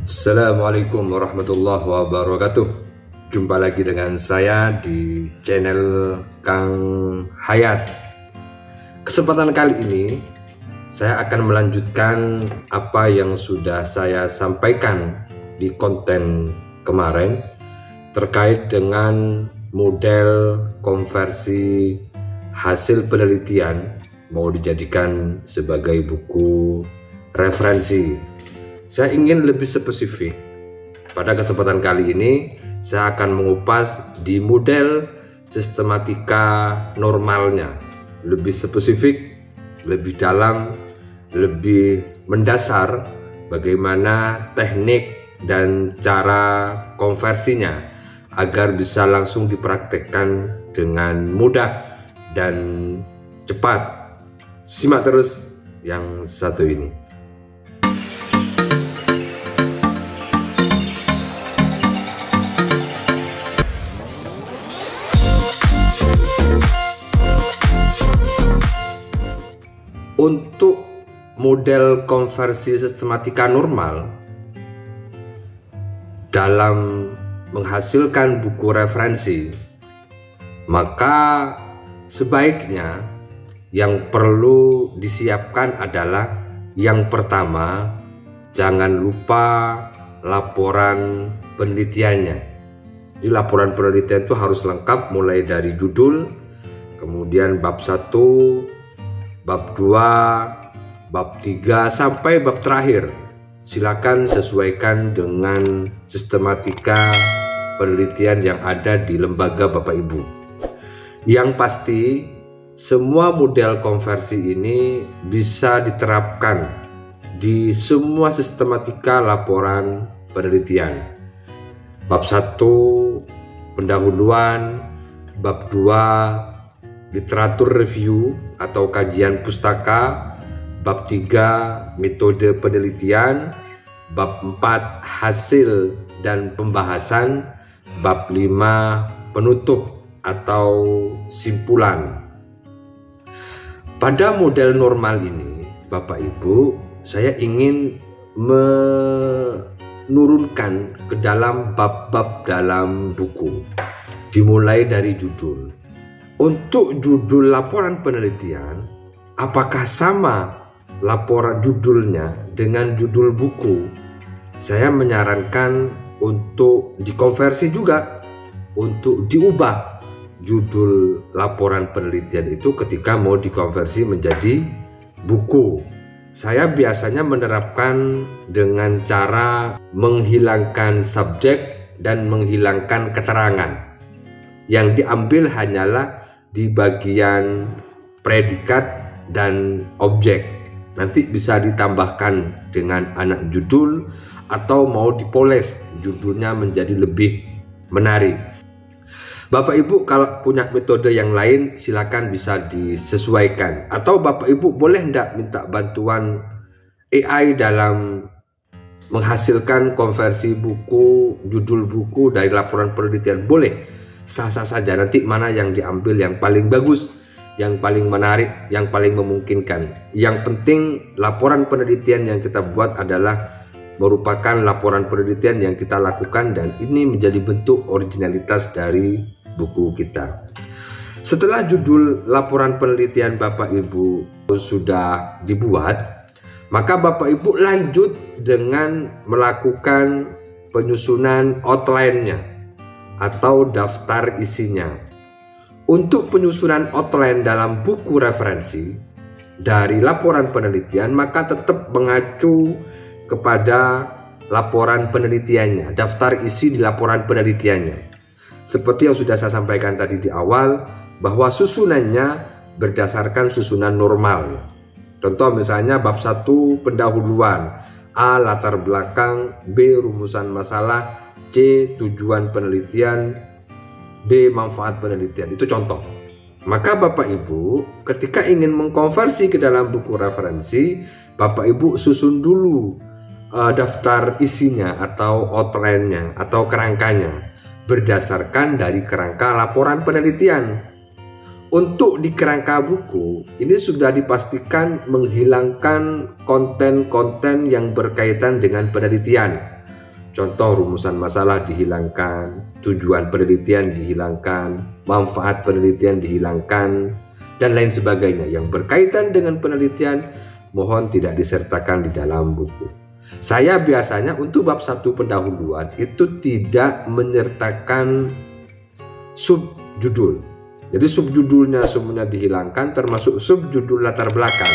Assalamualaikum warahmatullahi wabarakatuh. Jumpa lagi dengan saya di channel Kang Hayat. Kesempatan kali ini saya akan melanjutkan apa yang sudah saya sampaikan di konten kemarin terkait dengan model konversi hasil penelitian mau dijadikan sebagai buku referensi. Saya ingin lebih spesifik. Pada kesempatan kali ini saya akan mengupas di model sistematika normalnya, lebih spesifik, lebih dalam, lebih mendasar bagaimana teknik dan cara konversinya agar bisa langsung dipraktekkan dengan mudah dan cepat. Simak terus yang satu ini. Untuk model konversi sistematika normal dalam menghasilkan buku referensi, maka sebaiknya yang perlu disiapkan adalah yang pertama, jangan lupa laporan penelitiannya. Di laporan penelitian itu harus lengkap mulai dari judul, kemudian bab 1, bab 2, bab 3 sampai bab terakhir. Silakan sesuaikan dengan sistematika penelitian yang ada di lembaga Bapak Ibu. Yang pasti semua model konversi ini bisa diterapkan di semua sistematika laporan penelitian. Bab 1 pendahuluan, bab 2 literatur review atau kajian pustaka, bab 3 metode penelitian, bab 4 hasil dan pembahasan, bab 5 penutup atau simpulan. Pada model normal ini, Bapak Ibu, saya ingin menurunkan ke dalam bab-bab dalam buku, dimulai dari judul. Untuk judul laporan penelitian, apakah sama laporan judulnya dengan judul buku? Saya menyarankan untuk dikonversi juga, untuk diubah judul laporan penelitian itu ketika mau dikonversi menjadi buku. Saya biasanya menerapkan dengan cara menghilangkan subjek dan menghilangkan keterangan. Yang diambil hanyalah di bagian predikat dan objek. Nanti bisa ditambahkan dengan anak judul atau mau dipoles judulnya menjadi lebih menarik. Bapak Ibu kalau punya metode yang lain silakan bisa disesuaikan. Atau Bapak Ibu boleh enggak minta bantuan AI dalam menghasilkan konversi buku, judul buku dari laporan penelitian? Boleh, sah-sah saja. Nanti mana yang diambil yang paling bagus, yang paling menarik, yang paling memungkinkan. Yang penting laporan penelitian yang kita buat adalah merupakan laporan penelitian yang kita lakukan dan ini menjadi bentuk originalitas dari buku kita. Setelah judul laporan penelitian Bapak Ibu sudah dibuat, maka Bapak Ibu lanjut dengan melakukan penyusunan outline-nya atau daftar isinya. Untuk penyusunan outline dalam buku referensi dari laporan penelitian, maka tetap mengacu kepada laporan penelitiannya, daftar isi di laporan penelitiannya. Seperti yang sudah saya sampaikan tadi di awal, bahwa susunannya berdasarkan susunan normal. Contoh misalnya bab 1 pendahuluan, A latar belakang, B rumusan masalah, C tujuan penelitian, D manfaat penelitian. Itu contoh. Maka Bapak Ibu ketika ingin mengkonversi ke dalam buku referensi, Bapak Ibu susun dulu daftar isinya atau outline-nya atau kerangkanya berdasarkan dari kerangka laporan penelitian. Untuk di kerangka buku ini sudah dipastikan menghilangkan konten-konten yang berkaitan dengan penelitian. Contoh, rumusan masalah dihilangkan, tujuan penelitian dihilangkan, manfaat penelitian dihilangkan, dan lain sebagainya. Yang berkaitan dengan penelitian mohon tidak disertakan di dalam buku. Saya biasanya untuk bab 1 pendahuluan itu tidak menyertakan subjudul. Jadi subjudulnya semuanya dihilangkan, termasuk subjudul latar belakang.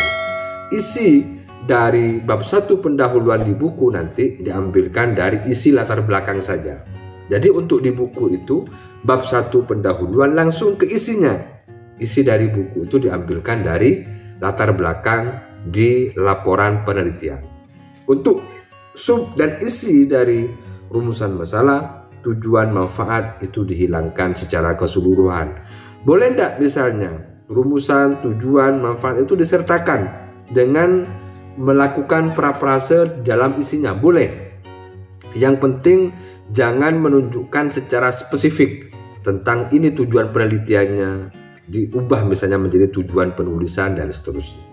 Isi dari bab 1 pendahuluan di buku nanti diambilkan dari isi latar belakang saja. Jadi untuk di buku itu bab 1 pendahuluan langsung ke isinya. Isi dari buku itu diambilkan dari latar belakang di laporan penelitian. Untuk sub dan isi dari rumusan masalah, tujuan, manfaat itu dihilangkan secara keseluruhan. Boleh enggak misalnya rumusan, tujuan, manfaat itu disertakan dengan melakukan praprase dalam isinya? Boleh. Yang penting jangan menunjukkan secara spesifik tentang ini tujuan penelitiannya, diubah misalnya menjadi tujuan penulisan dan seterusnya.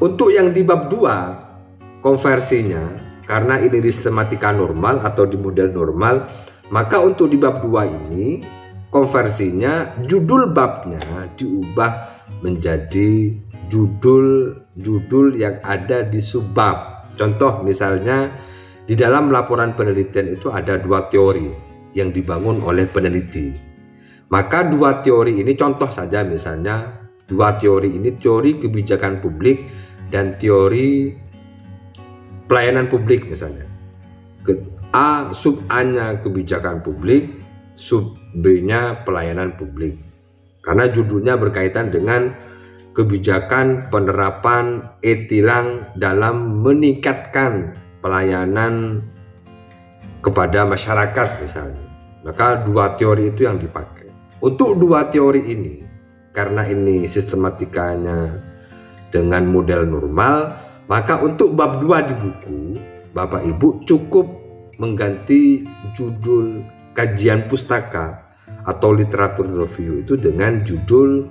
Untuk yang di bab 2 konversinya, karena ini di sistematika normal atau di model normal, maka untuk di bab 2 ini konversinya judul babnya diubah menjadi judul yang ada di subbab. Contoh misalnya di dalam laporan penelitian itu ada 2 teori yang dibangun oleh peneliti. Maka 2 teori ini, contoh saja misalnya 2 teori ini, teori kebijakan publik dan teori pelayanan publik misalnya. A, sub A-nya kebijakan publik, sub B-nya pelayanan publik. Karena judulnya berkaitan dengan kebijakan penerapan e-tilang dalam meningkatkan pelayanan kepada masyarakat misalnya. Maka 2 teori itu yang dipakai. Untuk 2 teori ini, karena ini sistematikanya dengan model normal, maka untuk bab 2 di buku, Bapak Ibu cukup mengganti judul kajian pustaka atau literatur review itu dengan judul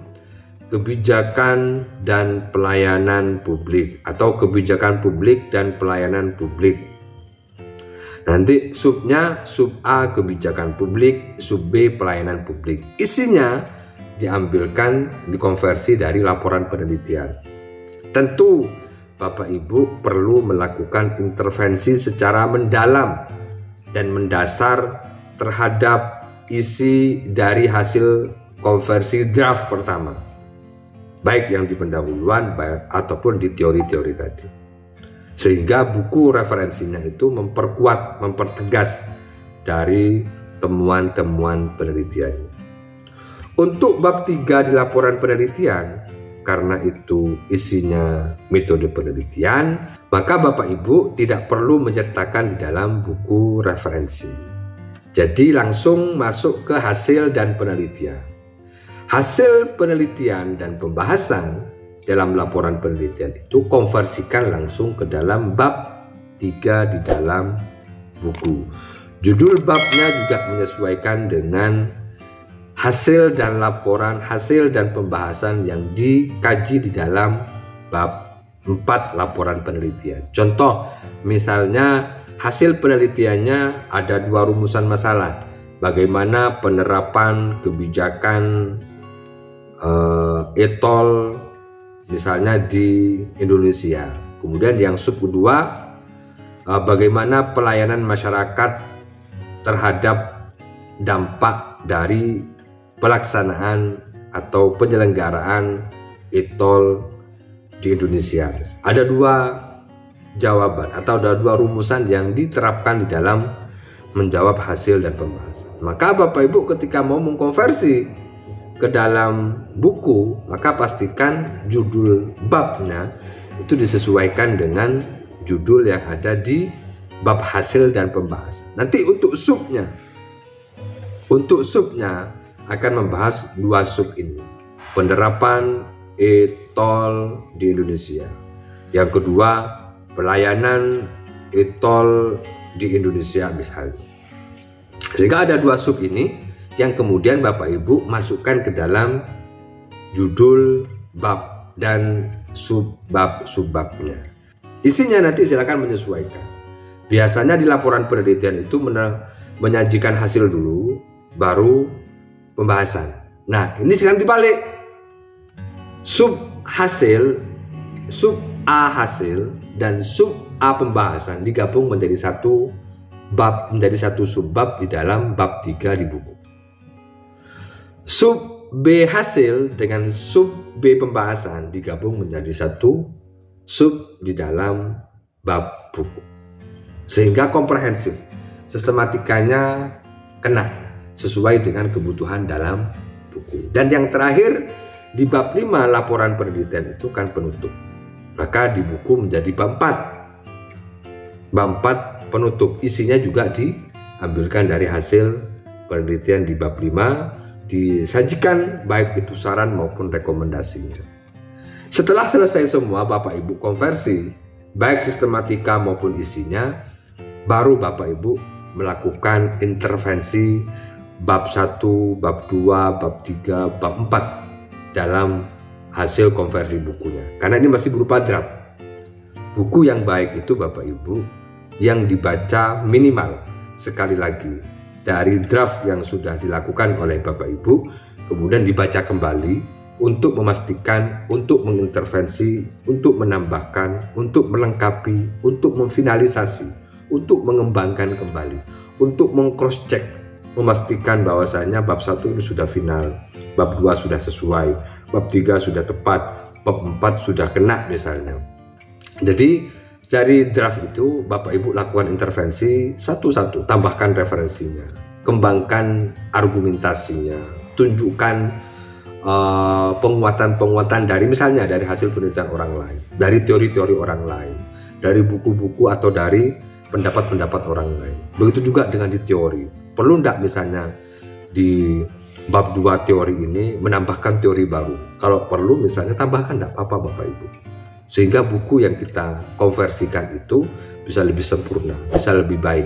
kebijakan dan pelayanan publik atau kebijakan publik dan pelayanan publik. Nanti subnya sub A kebijakan publik, sub B pelayanan publik. Isinya diambilkan, dikonversi dari laporan penelitian. Tentu Bapak Ibu perlu melakukan intervensi secara mendalam dan mendasar terhadap isi dari hasil konversi draft pertama, baik yang di pendahuluan ataupun di teori-teori tadi, sehingga buku referensinya itu memperkuat, mempertegas dari temuan-temuan penelitian. Untuk bab 3 di laporan penelitian, karena itu isinya metode penelitian, maka Bapak Ibu tidak perlu menyertakan di dalam buku referensi. Jadi langsung masuk ke hasil dan penelitian. Hasil penelitian dan pembahasan dalam laporan penelitian itu konversikan langsung ke dalam bab 3 di dalam buku. Judul babnya juga menyesuaikan dengan hasil dan laporan, hasil dan pembahasan yang dikaji di dalam bab 4 laporan penelitian. Contoh misalnya hasil penelitiannya ada 2 rumusan masalah. Bagaimana penerapan kebijakan e-tol misalnya di Indonesia. Kemudian yang sub kedua, bagaimana pelayanan masyarakat terhadap dampak dari pelaksanaan atau penyelenggaraan e-tol di Indonesia. Ada 2 jawaban atau ada 2 rumusan yang diterapkan di dalam menjawab hasil dan pembahasan. Maka Bapak Ibu ketika mau mengkonversi ke dalam buku, maka pastikan judul babnya itu disesuaikan dengan judul yang ada di bab hasil dan pembahasan. Nanti untuk subnya akan membahas 2 sub ini. Penerapan e-tol di Indonesia. Yang kedua, pelayanan e-tol di Indonesia misalnya. Sehingga ada 2 sub ini yang kemudian Bapak Ibu masukkan ke dalam judul bab dan subbab-subbabnya. Isinya nanti silakan menyesuaikan. Biasanya di laporan penelitian itu menyajikan hasil dulu, baru pembahasan. Nah, ini sekarang dibalik. Sub A hasil dan sub A pembahasan digabung menjadi satu bab, menjadi satu subbab di dalam bab 3 di buku. Sub B hasil dengan sub B pembahasan digabung menjadi satu sub di dalam bab buku. Sehingga komprehensif, sistematikanya kena sesuai dengan kebutuhan dalam buku. Dan yang terakhir di bab 5 laporan penelitian itu kan penutup. Maka di buku menjadi bab 4. Bab 4 penutup, isinya juga diambilkan dari hasil penelitian di bab 5, disajikan baik itu saran maupun rekomendasinya. Setelah selesai semua Bapak Ibu konversi, baik sistematika maupun isinya, baru Bapak Ibu melakukan intervensi bab 1, bab 2, bab 3, bab 4 dalam hasil konversi bukunya. Karena ini masih berupa draft. Buku yang baik itu Bapak Ibu yang dibaca minimal sekali lagi dari draft yang sudah dilakukan oleh Bapak Ibu, kemudian dibaca kembali untuk memastikan, untuk mengintervensi, untuk menambahkan, untuk melengkapi, untuk memfinalisasi, untuk mengembangkan kembali, untuk meng-cross check, memastikan bahwasanya bab 1 ini sudah final, bab 2 sudah sesuai, bab 3 sudah tepat, bab 4 sudah kena misalnya. Jadi dari draft itu Bapak Ibu lakukan intervensi satu-satu, tambahkan referensinya, kembangkan argumentasinya, tunjukkan penguatan-penguatan dari misalnya dari hasil penelitian orang lain, dari teori-teori orang lain, dari buku-buku atau dari pendapat-pendapat orang lain. Begitu juga dengan di teori. Perlu enggak misalnya di bab 2 teori ini menambahkan teori baru? Kalau perlu misalnya tambahkan, enggak apa-apa Bapak Ibu. Sehingga buku yang kita konversikan itu bisa lebih sempurna, bisa lebih baik,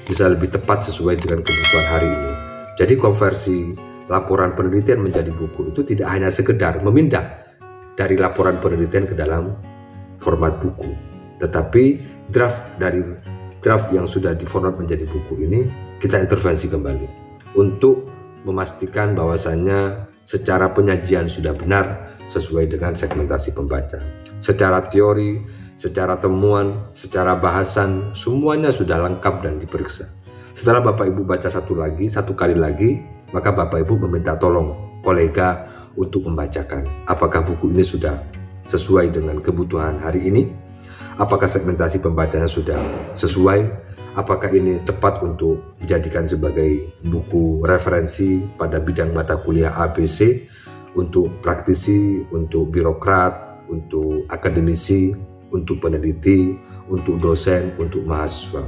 bisa lebih tepat sesuai dengan kebutuhan hari ini. Jadi konversi laporan penelitian menjadi buku itu tidak hanya sekedar memindah dari laporan penelitian ke dalam format buku, tetapi draft yang sudah diformat menjadi buku ini kita intervensi kembali untuk memastikan bahwasannya secara penyajian sudah benar sesuai dengan segmentasi pembaca. Secara teori, secara temuan, secara bahasan, semuanya sudah lengkap dan diperiksa. Setelah Bapak Ibu baca satu kali lagi, maka Bapak Ibu meminta tolong kolega untuk membacakan apakah buku ini sudah sesuai dengan kebutuhan hari ini, apakah segmentasi pembacanya sudah sesuai, apakah ini tepat untuk dijadikan sebagai buku referensi pada bidang mata kuliah ABC untuk praktisi, untuk birokrat, untuk akademisi, untuk peneliti, untuk dosen, untuk mahasiswa.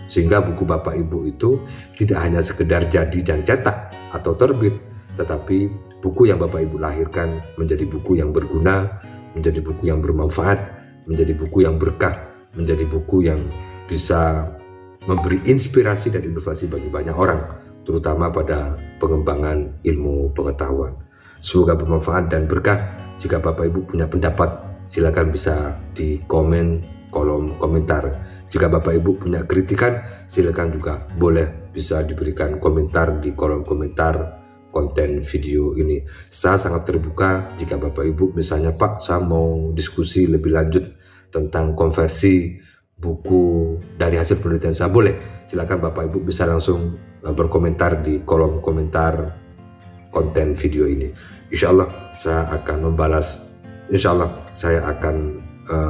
Sehingga buku Bapak Ibu itu tidak hanya sekedar jadi dan cetak atau terbit, tetapi buku yang Bapak Ibu lahirkan menjadi buku yang berguna, menjadi buku yang bermanfaat, menjadi buku yang berkah, menjadi buku yang bisa memberi inspirasi dan inovasi bagi banyak orang, terutama pada pengembangan ilmu pengetahuan. Semoga bermanfaat dan berkah. Jika Bapak Ibu punya pendapat, silakan bisa di kolom komentar. Jika Bapak Ibu punya kritikan, silakan juga boleh bisa diberikan komentar di kolom komentar konten video ini. Saya sangat terbuka jika Bapak Ibu misalnya, Pak, saya mau diskusi lebih lanjut tentang konversi buku dari hasil penelitian saya, boleh. Silakan Bapak Ibu bisa langsung berkomentar di kolom komentar konten video ini. Insya Allah saya akan membalas, insya Allah saya akan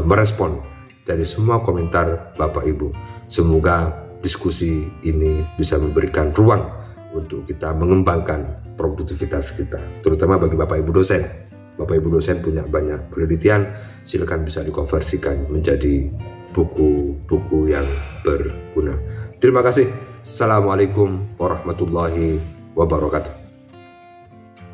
merespon dari semua komentar Bapak Ibu. Semoga diskusi ini bisa memberikan ruang untuk kita mengembangkan produktivitas kita, terutama bagi Bapak Ibu dosen. Bapak Ibu dosen punya banyak penelitian, silakan bisa dikonversikan menjadi buku-buku yang berguna. Terima kasih. Assalamualaikum warahmatullahi wabarakatuh.